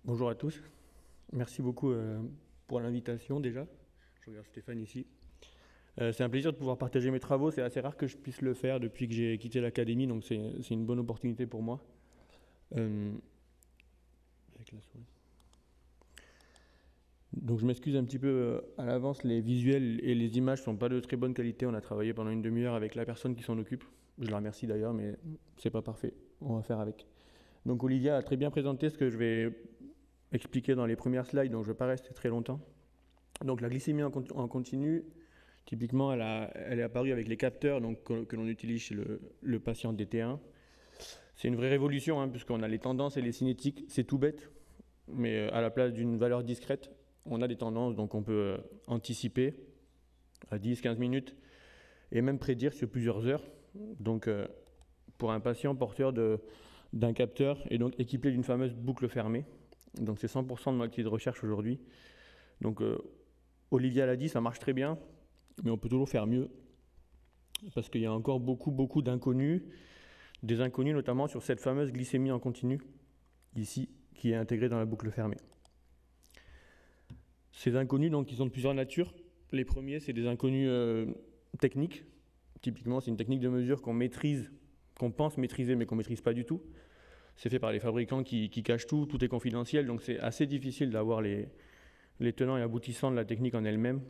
Bonjour à tous, merci beaucoup pour l'invitation déjà. Je regarde Stéphane ici. C'est un plaisir de pouvoir partager mes travaux, c'est assez rare que je puisse le faire depuis que j'ai quitté l'académie, donc c'est une bonne opportunité pour moi. Euh, avec la souris. Donc je m'excuse un petit peu à l'avance, les visuels et les images sont pas de très bonne qualité, on a travaillé pendant une demi-heure avec la personne qui s'en occupe. Je la remercie d'ailleurs, mais c'est pas parfait, on va faire avec. Donc Olivia a très bien présenté ce que je vais expliquer dans les premières slides, donc je ne vais pas rester très longtemps. Donc la glycémie en continu, typiquement, elle est apparue avec les capteurs donc, que l'on utilise chez le patient DT1. C'est une vraie révolution, hein, puisqu'on a les tendances et les cinétiques, c'est tout bête, mais à la place d'une valeur discrète, on a des tendances, donc on peut anticiper à 10-15 minutes et même prédire sur plusieurs heures. Donc pour un patient porteur d'un capteur et donc équipé d'une fameuse boucle fermée, donc c'est 100% de mon activité de recherche aujourd'hui. Donc Olivia l'a dit, ça marche très bien, mais on peut toujours faire mieux parce qu'il y a encore beaucoup d'inconnus, des inconnus notamment sur cette fameuse glycémie en continu, ici, qui est intégrée dans la boucle fermée. Ces inconnus, donc, ils sont de plusieurs natures. Les premiers, c'est des inconnus techniques. Typiquement, c'est une technique de mesure qu'on maîtrise, qu'on pense maîtriser, mais qu'on ne maîtrise pas du tout. C'est fait par les fabricants qui cachent tout est confidentiel, donc c'est assez difficile d'avoir les tenants et aboutissants de la technique en elle-même.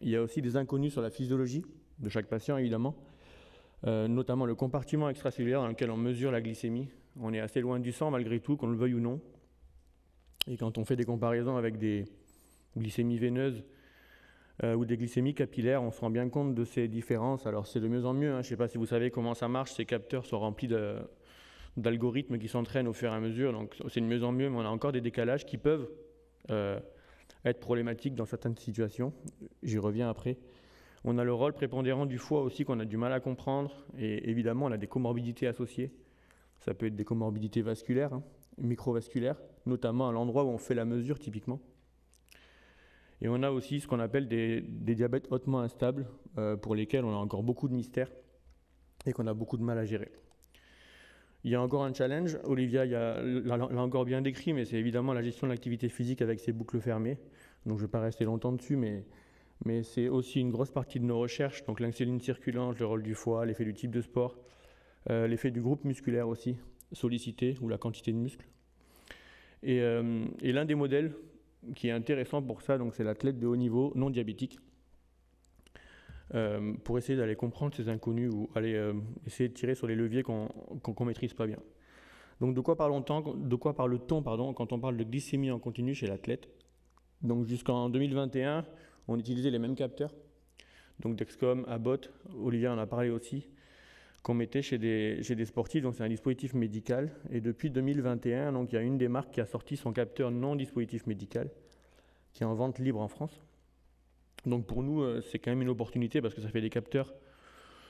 Il y a aussi des inconnus sur la physiologie de chaque patient, évidemment, notamment le compartiment extracellulaire dans lequel on mesure la glycémie. On est assez loin du sang, malgré tout, qu'on le veuille ou non. Et quand on fait des comparaisons avec des glycémies veineuses ou des glycémies capillaires, on se rend bien compte de ces différences. Alors c'est de mieux en mieux, hein. Je ne sais pas si vous savez comment ça marche, ces capteurs sont remplis d'algorithmes qui s'entraînent au fur et à mesure, donc c'est de mieux en mieux, mais on a encore des décalages qui peuvent être problématiques dans certaines situations. J'y reviens après. On a le rôle prépondérant du foie aussi qu'on a du mal à comprendre, et évidemment on a des comorbidités associées. Ça peut être des comorbidités vasculaires, hein, microvasculaires, notamment à l'endroit où on fait la mesure typiquement. Et on a aussi ce qu'on appelle des diabètes hautement instables, pour lesquels on a encore beaucoup de mystères et qu'on a beaucoup de mal à gérer. Il y a encore un challenge, Olivia l'a encore bien décrit, mais c'est évidemment la gestion de l'activité physique avec ses boucles fermées. Donc je ne vais pas rester longtemps dessus, mais c'est aussi une grosse partie de nos recherches. Donc l'insuline circulante, le rôle du foie, l'effet du type de sport, l'effet du groupe musculaire aussi, sollicité, ou la quantité de muscles. Et l'un des modèles qui est intéressant pour ça, donc c'est l'athlète de haut niveau non diabétique, pour essayer d'aller comprendre ces inconnus ou aller essayer de tirer sur les leviers qu'on ne maîtrise pas bien. Donc de quoi parle-t-on quand on parle de glycémie en continu chez l'athlète? Donc jusqu'en 2021, on utilisait les mêmes capteurs, donc Dexcom, Abbott, Olivier en a parlé aussi, qu'on mettait chez des sportifs, donc c'est un dispositif médical. Et depuis 2021, donc il y a une des marques qui a sorti son capteur non dispositif médical, qui est en vente libre en France. Donc pour nous, c'est quand même une opportunité parce que ça fait des capteurs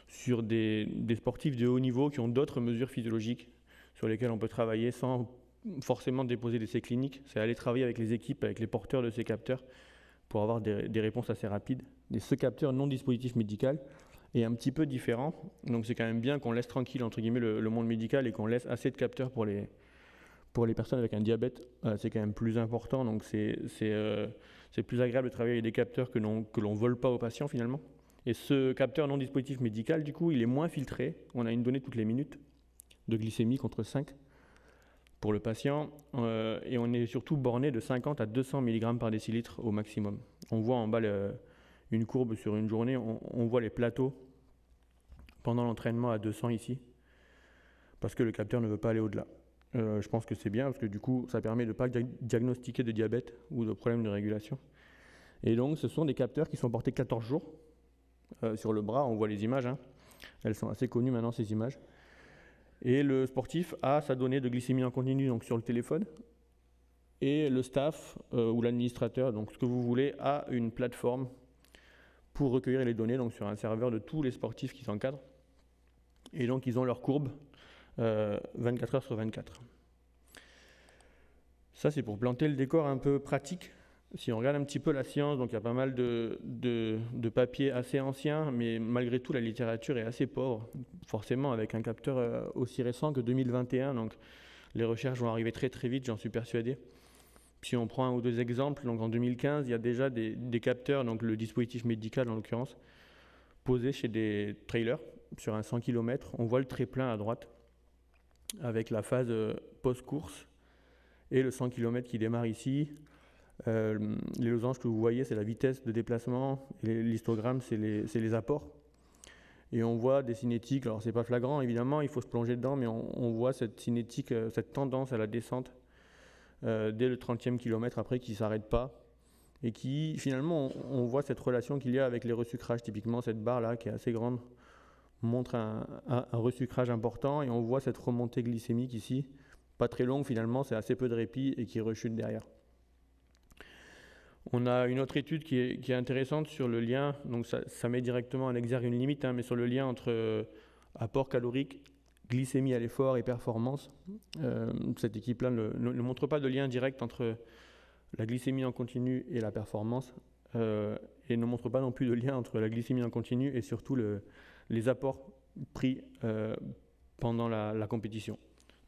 sur des sportifs de haut niveau qui ont d'autres mesures physiologiques sur lesquelles on peut travailler sans forcément déposer d'essais cliniques. C'est aller travailler avec les équipes, avec les porteurs de ces capteurs pour avoir des réponses assez rapides. Et ce capteur non dispositif médical est un petit peu différent. Donc c'est quand même bien qu'on laisse tranquille entre guillemets le monde médical et qu'on laisse assez de capteurs pour les personnes avec un diabète. C'est quand même plus important. Donc c'est plus agréable de travailler avec des capteurs que l'on ne vole pas aux patients finalement. Et ce capteur non dispositif médical, du coup, il est moins filtré. On a une donnée toutes les minutes de glycémie contre 5 pour le patient. Et on est surtout borné de 50 à 200 mg par décilitre au maximum. On voit en bas une courbe sur une journée. On voit les plateaux pendant l'entraînement à 200 ici, parce que le capteur ne veut pas aller au-delà. Je pense que c'est bien, parce que du coup, ça permet de ne pas diagnostiquer de diabète ou de problèmes de régulation. Et donc, ce sont des capteurs qui sont portés 14 jours. Sur le bras, on voit les images, hein. Elles sont assez connues maintenant, ces images. Et le sportif a sa donnée de glycémie en continu donc sur le téléphone. Et le staff ou l'administrateur, donc ce que vous voulez, a une plateforme pour recueillir les données donc sur un serveur de tous les sportifs qui s'encadrent. Et donc, ils ont leur courbe 24 heures sur 24. Ça, c'est pour planter le décor un peu pratique. Si on regarde un petit peu la science, donc il y a pas mal de papiers assez anciens, mais malgré tout, la littérature est assez pauvre, forcément avec un capteur aussi récent que 2021. Donc les recherches vont arriver très très vite, j'en suis persuadé. Si on prend un ou deux exemples, donc en 2015, il y a déjà des capteurs, donc le dispositif médical en l'occurrence, posés chez des trailers sur un 100 km. On voit le trait-plein à droite avec la phase post-course et le 100 km qui démarre ici. Les losanges que vous voyez, c'est la vitesse de déplacement, et l'histogramme, c'est les apports. Et on voit des cinétiques, alors c'est pas flagrant évidemment, il faut se plonger dedans, mais on voit cette cinétique, cette tendance à la descente dès le 30e kilomètre après qui ne s'arrête pas. Et qui finalement, on voit cette relation qu'il y a avec les resucrages. Typiquement, cette barre là qui est assez grande montre un resucrage important, et on voit cette remontée glycémique ici, pas très longue finalement, c'est assez peu de répit et qui rechute derrière. On a une autre étude qui est intéressante sur le lien, donc ça met directement en exergue une limite, mais sur le lien entre apport calorique, glycémie à l'effort et performance. Cette équipe-là ne montre pas de lien direct entre la glycémie en continu et la performance, et ne montre pas non plus de lien entre la glycémie en continu et surtout les apports pris pendant la compétition.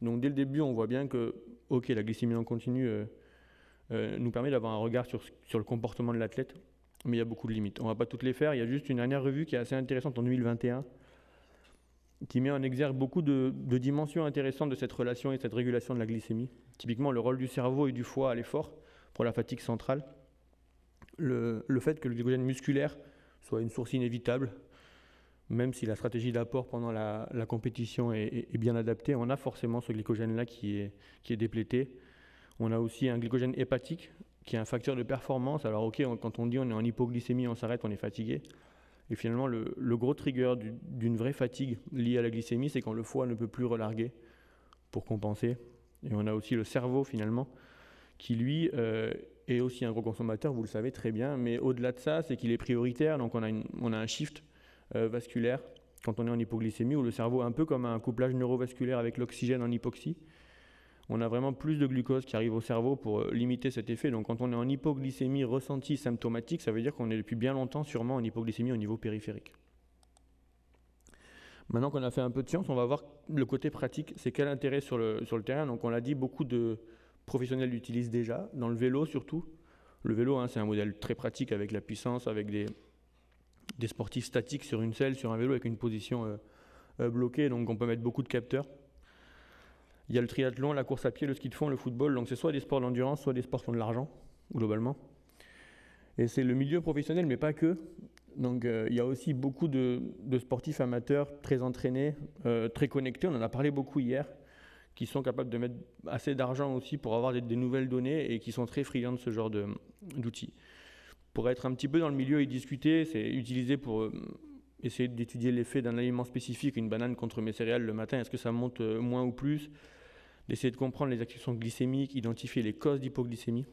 Donc dès le début, on voit bien que la glycémie en continu nous permet d'avoir un regard sur le comportement de l'athlète, mais il y a beaucoup de limites. On ne va pas toutes les faire, il y a juste une dernière revue qui est assez intéressante en 2021, qui met en exergue beaucoup de dimensions intéressantes de cette relation et cette régulation de la glycémie. Typiquement le rôle du cerveau et du foie à l'effort pour la fatigue centrale, le fait que le glycogène musculaire soit une source inévitable, même si la stratégie d'apport pendant la compétition est bien adaptée, on a forcément ce glycogène-là qui est déplété. On a aussi un glycogène hépatique, qui est un facteur de performance. Alors quand on dit on est en hypoglycémie, on s'arrête, on est fatigué. Et finalement, le gros trigger d'une vraie fatigue liée à la glycémie, c'est quand le foie ne peut plus relarguer pour compenser. Et on a aussi le cerveau, finalement, qui lui est aussi un gros consommateur, vous le savez très bien. Mais au-delà de ça, c'est qu'il est prioritaire. Donc on a un shift vasculaire quand on est en hypoglycémie, où le cerveau, un peu comme un couplage neurovasculaire avec l'oxygène en hypoxie, on a vraiment plus de glucose qui arrive au cerveau pour limiter cet effet. Donc quand on est en hypoglycémie ressentie symptomatique, ça veut dire qu'on est depuis bien longtemps sûrement en hypoglycémie au niveau périphérique. Maintenant qu'on a fait un peu de science, on va voir le côté pratique, c'est quel intérêt sur le terrain. Donc on l'a dit, beaucoup de professionnels l'utilisent déjà, dans le vélo surtout. Le vélo, c'est un modèle très pratique avec la puissance, avec des sportifs statiques sur une selle, sur un vélo avec une position bloquée, donc on peut mettre beaucoup de capteurs. Il y a le triathlon, la course à pied, le ski de fond, le football, donc c'est soit des sports d'endurance, soit des sports qui ont de l'argent, globalement. Et c'est le milieu professionnel, mais pas que. Donc il y a aussi beaucoup de sportifs amateurs très entraînés, très connectés, on en a parlé beaucoup hier, qui sont capables de mettre assez d'argent aussi pour avoir des nouvelles données et qui sont très friands de ce genre d'outils. Pour être un petit peu dans le milieu et discuter, c'est utilisé pour essayer d'étudier l'effet d'un aliment spécifique, une banane contre mes céréales le matin, est-ce que ça monte moins ou plus, d'essayer de comprendre les actions glycémiques, identifier les causes d'hypoglycémie.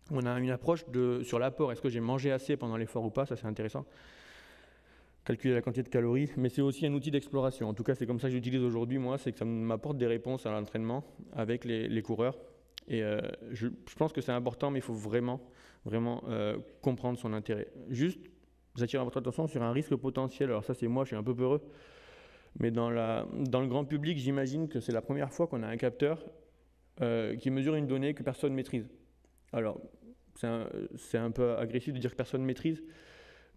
On a une approche sur l'apport, est-ce que j'ai mangé assez pendant l'effort ou pas, ça c'est intéressant. Calculer la quantité de calories, mais c'est aussi un outil d'exploration. En tout cas, c'est comme ça que j'utilise aujourd'hui, moi, c'est que ça m'apporte des réponses à l'entraînement avec les coureurs. Et je pense que c'est important, mais il faut vraiment comprendre son intérêt. Juste, j'attire votre attention sur un risque potentiel. Alors ça, c'est moi, je suis un peu peureux. Mais dans le grand public, j'imagine que c'est la première fois qu'on a un capteur qui mesure une donnée que personne ne maîtrise. Alors, c'est un peu agressif de dire que personne ne maîtrise,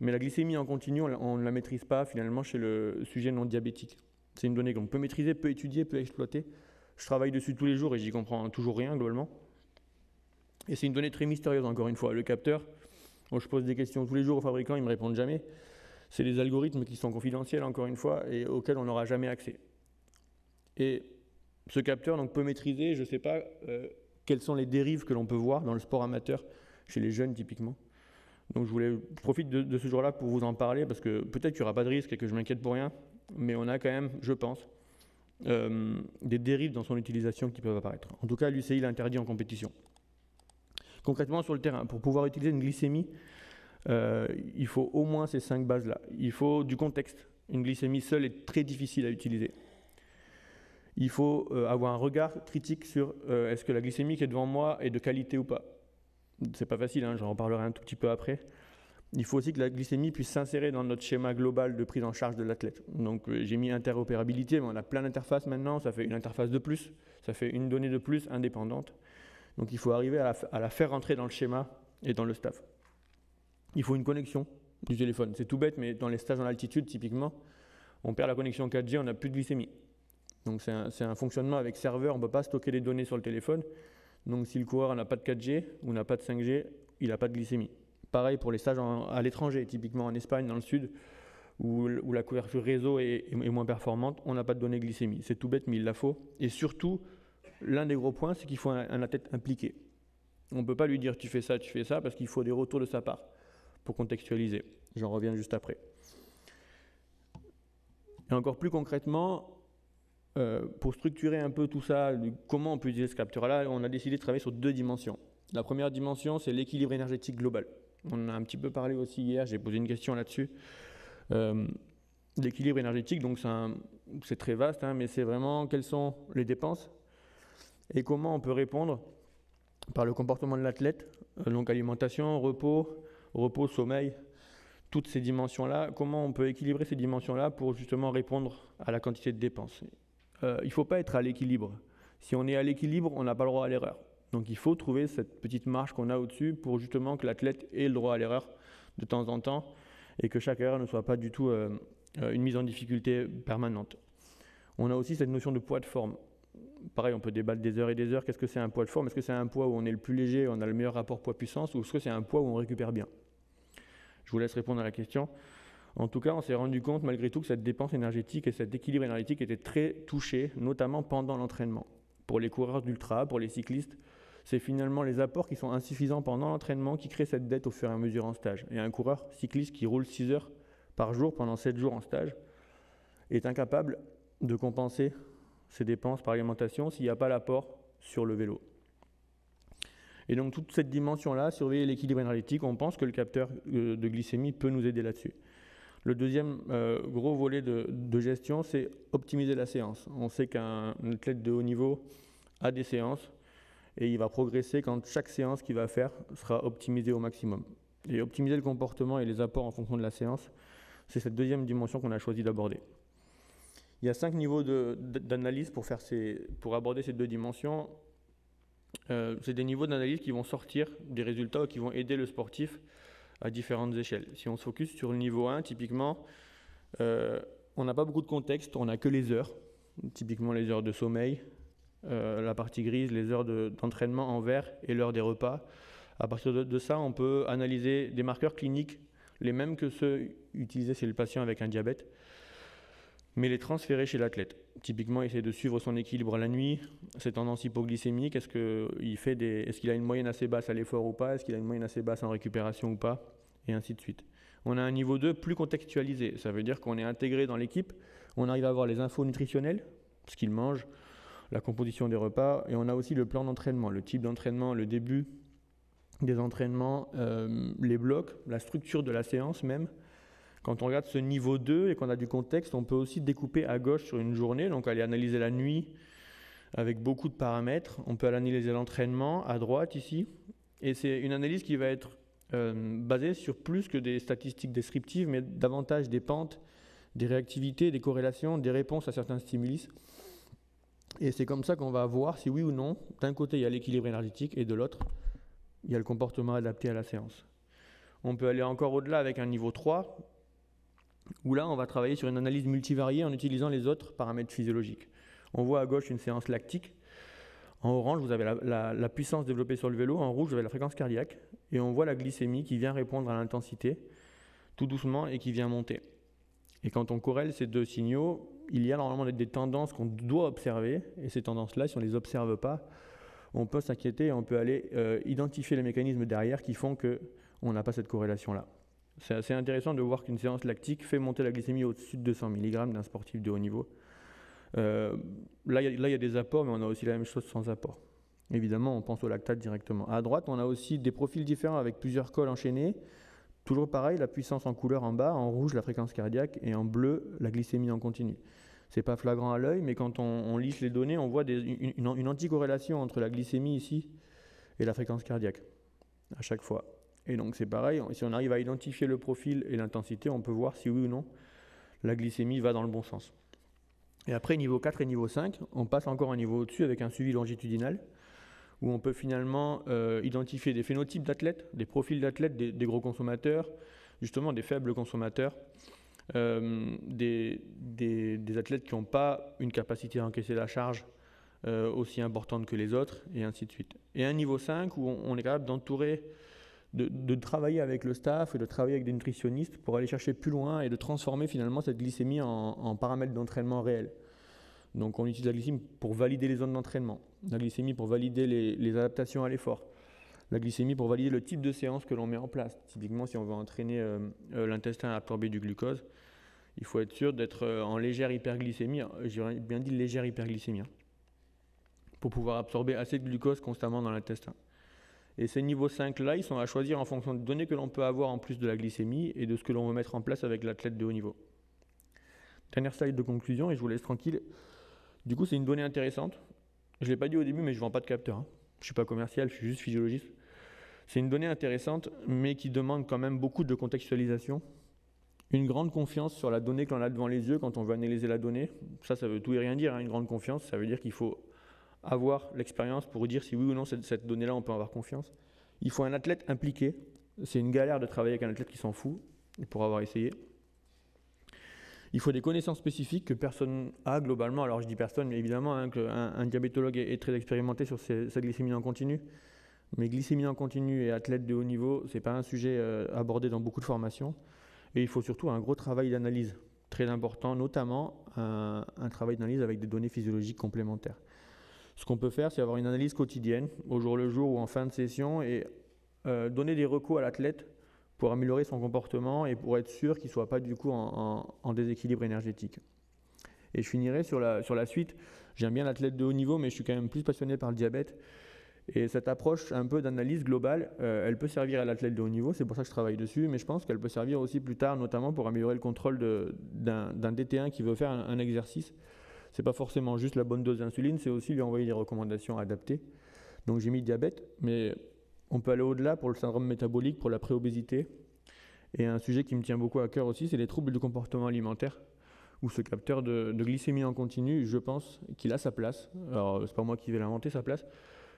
mais la glycémie en continu, on ne la maîtrise pas finalement chez le sujet non diabétique. C'est une donnée qu'on peut maîtriser, peut étudier, peut exploiter. Je travaille dessus tous les jours et j'y comprends toujours rien globalement. Et c'est une donnée très mystérieuse encore une fois. Le capteur, je pose des questions tous les jours aux fabricants, ils ne me répondent jamais. C'est des algorithmes qui sont confidentiels encore une fois et auxquels on n'aura jamais accès. Et ce capteur donc, peut maîtriser, je ne sais pas quelles sont les dérives que l'on peut voir dans le sport amateur, chez les jeunes typiquement. Donc je profite de ce jour-là pour vous en parler parce que peut-être qu'il n'y aura pas de risque et que je m'inquiète pour rien, mais on a quand même, je pense, des dérives dans son utilisation qui peuvent apparaître. En tout cas, l'UCI l'interdit en compétition. Concrètement, sur le terrain, pour pouvoir utiliser une glycémie, il faut au moins ces 5 bases-là. Il faut du contexte. Une glycémie seule est très difficile à utiliser. Il faut avoir un regard critique sur est-ce que la glycémie qui est devant moi est de qualité ou pas. C'est pas facile, j'en reparlerai un tout petit peu après. Il faut aussi que la glycémie puisse s'insérer dans notre schéma global de prise en charge de l'athlète. Donc j'ai mis interopérabilité, mais on a plein d'interfaces maintenant, ça fait une interface de plus, ça fait une donnée de plus indépendante. Donc il faut arriver à la faire rentrer dans le schéma et dans le staff. Il faut une connexion du téléphone. C'est tout bête, mais dans les stages en altitude, typiquement, on perd la connexion 4G, on n'a plus de glycémie. Donc c'est un fonctionnement avec serveur, on ne peut pas stocker les données sur le téléphone. Donc si le coureur n'a pas de 4G ou n'a pas de 5G, il n'a pas de glycémie. Pareil pour les stages à l'étranger, typiquement en Espagne, dans le sud, où la couverture réseau est moins performante, on n'a pas de données glycémie. C'est tout bête, mais il la faut. Et surtout, l'un des gros points, c'est qu'il faut un athlète impliqué. On ne peut pas lui dire tu fais ça, parce qu'il faut des retours de sa part pour contextualiser. J'en reviens juste après. Et encore plus concrètement, pour structurer un peu tout ça, comment on peut utiliser ce capteur-là, on a décidé de travailler sur 2 dimensions. La première dimension, c'est l'équilibre énergétique global. On en a un petit peu parlé aussi hier, j'ai posé une question là-dessus. L'équilibre énergétique, donc c'est très vaste, hein, mais c'est vraiment quelles sont les dépenses et comment on peut répondre par le comportement de l'athlète, donc alimentation, repos, sommeil, toutes ces dimensions-là, comment on peut équilibrer ces dimensions-là pour justement répondre à la quantité de dépenses. Il ne faut pas être à l'équilibre. Si on est à l'équilibre, on n'a pas le droit à l'erreur. Donc il faut trouver cette petite marge qu'on a au-dessus pour justement que l'athlète ait le droit à l'erreur de temps en temps et que chaque erreur ne soit pas du tout une mise en difficulté permanente. On a aussi cette notion de poids de forme. Pareil, on peut débattre des heures et des heures. Qu'est-ce que c'est un poids de forme? Est-ce que c'est un poids où on est le plus léger, on a le meilleur rapport poids-puissance, ou est-ce que c'est un poids où on récupère bien? Je vous laisse répondre à la question. En tout cas, on s'est rendu compte malgré tout que cette dépense énergétique et cet équilibre énergétique étaient très touchés, notamment pendant l'entraînement. Pour les coureurs d'ultra, pour les cyclistes, c'est finalement les apports qui sont insuffisants pendant l'entraînement qui créent cette dette au fur et à mesure en stage. Et un coureur cycliste qui roule 6 heures par jour pendant 7 jours en stage est incapable de compenser ses dépenses par alimentation s'il n'y a pas l'apport sur le vélo. Et donc toute cette dimension-là, surveiller l'équilibre énergétique, on pense que le capteur de glycémie peut nous aider là-dessus. Le deuxième gros volet de gestion, c'est optimiser la séance. On sait qu'un athlète de haut niveau a des séances et il va progresser quand chaque séance qu'il va faire sera optimisée au maximum. Et optimiser le comportement et les apports en fonction de la séance, c'est cette deuxième dimension qu'on a choisi d'aborder. Il y a 5 niveaux d'analyse pour aborder ces 2 dimensions. C'est des niveaux d'analyse qui vont sortir des résultats ou qui vont aider le sportif à différentes échelles. Si on se focus sur le niveau 1, typiquement, on n'a pas beaucoup de contexte, on n'a que les heures, typiquement les heures de sommeil, la partie grise, les heures d'entraînement en vert et l'heure des repas. À partir de ça, on peut analyser des marqueurs cliniques, les mêmes que ceux utilisés chez le patient avec un diabète, mais les transférer chez l'athlète. Typiquement, essayer de suivre son équilibre la nuit, ses tendances hypoglycémiques, est-ce qu'il a une moyenne assez basse à l'effort ou pas, est-ce qu'il a une moyenne assez basse en récupération ou pas, et ainsi de suite. On a un niveau 2 plus contextualisé, ça veut dire qu'on est intégré dans l'équipe, on arrive à avoir les infos nutritionnelles, ce qu'il mange, la composition des repas, et on a aussi le plan d'entraînement, le type d'entraînement, le début des entraînements, les blocs, la structure de la séance même. Quand on regarde ce niveau 2 et qu'on a du contexte, on peut aussi découper à gauche sur une journée, donc aller analyser la nuit avec beaucoup de paramètres. On peut analyser l'entraînement à droite ici, et c'est une analyse qui va être basée sur plus que des statistiques descriptives, mais davantage des pentes, des réactivités, des corrélations, des réponses à certains stimuli. Et c'est comme ça qu'on va voir si oui ou non, d'un côté il y a l'équilibre énergétique et de l'autre, il y a le comportement adapté à la séance. On peut aller encore au-delà avec un niveau 3, où là on va travailler sur une analyse multivariée en utilisant les autres paramètres physiologiques. On voit à gauche une séance lactique. En orange, vous avez la puissance développée sur le vélo. En rouge, vous avez la fréquence cardiaque. Et on voit la glycémie qui vient répondre à l'intensité, tout doucement, et qui vient monter. Et quand on corrèle ces 2 signaux, il y a normalement des tendances qu'on doit observer. Et ces tendances-là, si on ne les observe pas, on peut s'inquiéter et on peut aller identifier les mécanismes derrière qui font qu'on n'a pas cette corrélation-là. C'est assez intéressant de voir qu'une séance lactique fait monter la glycémie au-dessus de 200 mg d'un sportif de haut niveau. Là, il y a des apports, mais on a aussi la même chose sans apport. Évidemment, on pense au lactate directement. À droite, on a aussi des profils différents avec plusieurs cols enchaînés. Toujours pareil, la puissance en couleur en bas, en rouge, la fréquence cardiaque, et en bleu, la glycémie en continu. C'est pas flagrant à l'œil, mais quand on lisse les données, on voit une anticorrélation entre la glycémie ici et la fréquence cardiaque, à chaque fois. Et donc c'est pareil, si on arrive à identifier le profil et l'intensité, on peut voir si oui ou non la glycémie va dans le bon sens. Et après, niveau 4 et niveau 5, on passe encore un niveau au-dessus avec un suivi longitudinal, où on peut finalement identifier des phénotypes d'athlètes, des profils d'athlètes, des gros consommateurs, justement des faibles consommateurs, des athlètes qui n'ont pas une capacité à encaisser la charge aussi importante que les autres, et ainsi de suite. Et un niveau 5 où on est capable d'entourer, de travailler avec le staff et de travailler avec des nutritionnistes pour aller chercher plus loin et de transformer finalement cette glycémie en paramètres d'entraînement réels. Donc on utilise la glycémie pour valider les zones d'entraînement, la glycémie pour valider les adaptations à l'effort, la glycémie pour valider le type de séance que l'on met en place. Typiquement, si on veut entraîner l'intestin à absorber du glucose, il faut être sûr d'être en légère hyperglycémie, j'ai bien dit légère hyperglycémie, pour pouvoir absorber assez de glucose constamment dans l'intestin. Et ces niveaux 5-là, ils sont à choisir en fonction des données que l'on peut avoir en plus de la glycémie et de ce que l'on veut mettre en place avec l'athlète de haut niveau. Dernière slide de conclusion et je vous laisse tranquille. Du coup, c'est une donnée intéressante. Je ne l'ai pas dit au début, mais je ne vends pas de capteur. Je ne suis pas commercial, je suis juste physiologiste. C'est une donnée intéressante, mais qui demande quand même beaucoup de contextualisation. Une grande confiance sur la donnée que l'on a devant les yeux quand on veut analyser la donnée. Ça veut tout et rien dire. Une grande confiance, ça veut dire qu'il faut avoir l'expérience pour dire si oui ou non cette donnée-là, on peut avoir confiance. Il faut un athlète impliqué. C'est une galère de travailler avec un athlète qui s'en fout, pour avoir essayé. Il faut des connaissances spécifiques que personne n'a globalement. Alors je dis personne, mais évidemment qu'un diabétologue est très expérimenté sur sa glycémie en continu. Mais glycémie en continu et athlète de haut niveau, ce n'est pas un sujet abordé dans beaucoup de formations. Et il faut surtout un gros travail d'analyse, très important, notamment un travail d'analyse avec des données physiologiques complémentaires. Ce qu'on peut faire, c'est avoir une analyse quotidienne, au jour le jour ou en fin de session, et donner des recours à l'athlète pour améliorer son comportement et pour être sûr qu'il ne soit pas du coup en déséquilibre énergétique. Et je finirai sur la suite. J'aime bien l'athlète de haut niveau, mais je suis quand même plus passionné par le diabète. Et cette approche un peu d'analyse globale, elle peut servir à l'athlète de haut niveau, c'est pour ça que je travaille dessus, mais je pense qu'elle peut servir aussi plus tard, notamment pour améliorer le contrôle d'un DT1 qui veut faire un exercice. Ce n'est pas forcément juste la bonne dose d'insuline, c'est aussi lui envoyer des recommandations adaptées. Donc j'ai mis diabète, mais on peut aller au-delà pour le syndrome métabolique, pour la préobésité. Et un sujet qui me tient beaucoup à cœur aussi, c'est les troubles du comportement alimentaire, où ce capteur de glycémie en continu, je pense qu'il a sa place. Alors, c'est pas moi qui vais l'inventer, sa place.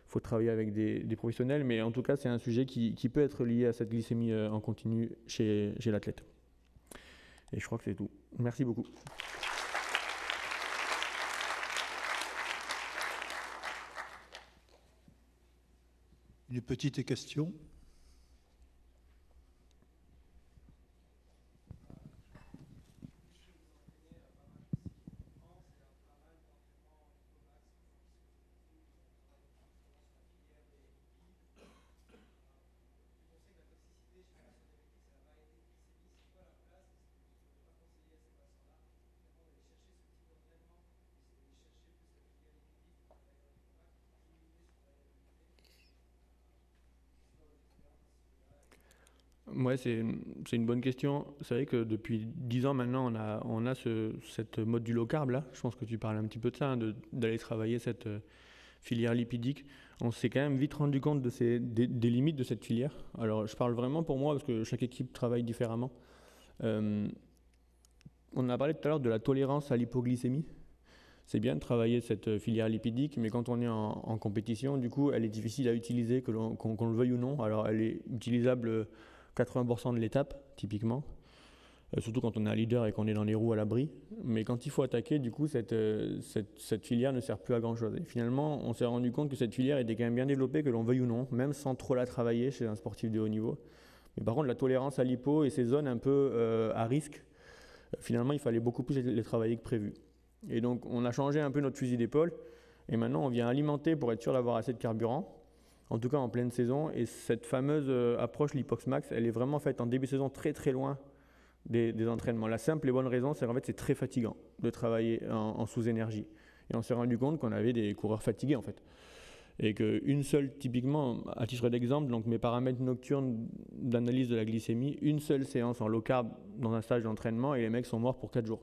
Il faut travailler avec des professionnels, mais en tout cas, c'est un sujet qui peut être lié à cette glycémie en continu chez l'athlète. Et je crois que c'est tout. Merci beaucoup. Une petite question. Ouais, c'est une bonne question. C'est vrai que depuis 10 ans maintenant, on a cette mode du low carb là. Je pense que tu parles un petit peu de ça, hein, d'aller travailler cette filière lipidique. On s'est quand même vite rendu compte des limites de cette filière. Alors je parle vraiment pour moi parce que chaque équipe travaille différemment. On a parlé tout à l'heure de la tolérance à l'hypoglycémie. C'est bien de travailler cette filière lipidique, mais quand on est en compétition, du coup, elle est difficile à utiliser, qu'on le veuille ou non. Alors elle est utilisable 80% de l'étape, typiquement, surtout quand on est un leader et qu'on est dans les roues à l'abri. Mais quand il faut attaquer, du coup, cette filière ne sert plus à grand-chose. Et finalement, on s'est rendu compte que cette filière était quand même bien développée, que l'on veuille ou non, même sans trop la travailler chez un sportif de haut niveau. Mais par contre, la tolérance à l'hypo et ces zones un peu à risque, finalement, il fallait beaucoup plus les travailler que prévu. Et donc, on a changé un peu notre fusil d'épaule. Et maintenant, on vient alimenter pour être sûr d'avoir assez de carburant, en tout cas en pleine saison. Et cette fameuse approche l'hypox max, elle est vraiment faite en début de saison très très loin des entraînements. La simple et bonne raison, c'est qu'en fait, c'est très fatigant de travailler en sous-énergie. Et on s'est rendu compte qu'on avait des coureurs fatigués en fait. Et qu'une seule, typiquement, à titre d'exemple, donc mes paramètres nocturnes d'analyse de la glycémie, une seule séance en low carb dans un stage d'entraînement et les mecs sont morts pour 4 jours.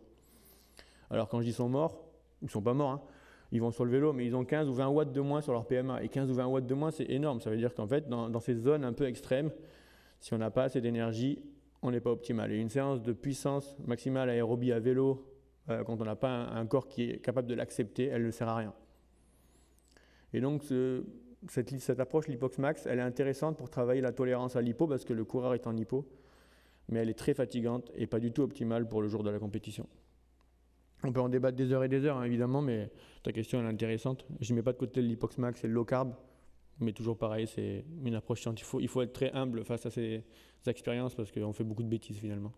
Alors quand je dis sont morts, ils ne sont pas morts, hein. Ils vont sur le vélo, mais ils ont 15 ou 20 watts de moins sur leur PMA. Et 15 ou 20 watts de moins, c'est énorme. Ça veut dire qu'en fait, dans ces zones un peu extrêmes, si on n'a pas assez d'énergie, on n'est pas optimal. Et une séance de puissance maximale aérobie à vélo, quand on n'a pas un corps qui est capable de l'accepter, elle ne sert à rien. Et donc, cette approche l'hypox max, elle est intéressante pour travailler la tolérance à l'hypo parce que le coureur est en hypo, mais elle est très fatigante et pas du tout optimale pour le jour de la compétition. On peut en débattre des heures et des heures, hein, évidemment, mais ta question elle est intéressante. Je ne mets pas de côté l'hypox max et le low carb, mais toujours pareil, c'est une approche scientifique. Il faut être très humble face à ces expériences parce qu'on fait beaucoup de bêtises finalement.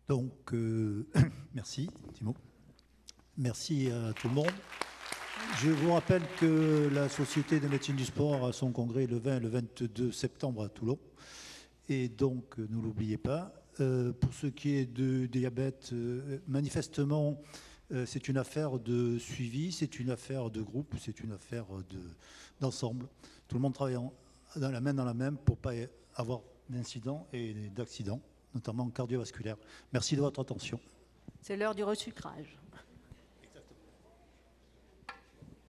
Donc, merci, Timo. Merci à tout le monde. Je vous rappelle que la Société de médecine du sport a son congrès le 20 et le 22 septembre à Toulon. Et donc, ne l'oubliez pas. Pour ce qui est de diabète, manifestement, c'est une affaire de suivi, c'est une affaire de groupe, c'est une affaire d'ensemble. Tout le monde travaille dans la main pour ne pas avoir d'incidents et d'accidents, notamment cardiovasculaires. Merci de votre attention. C'est l'heure du resucrage.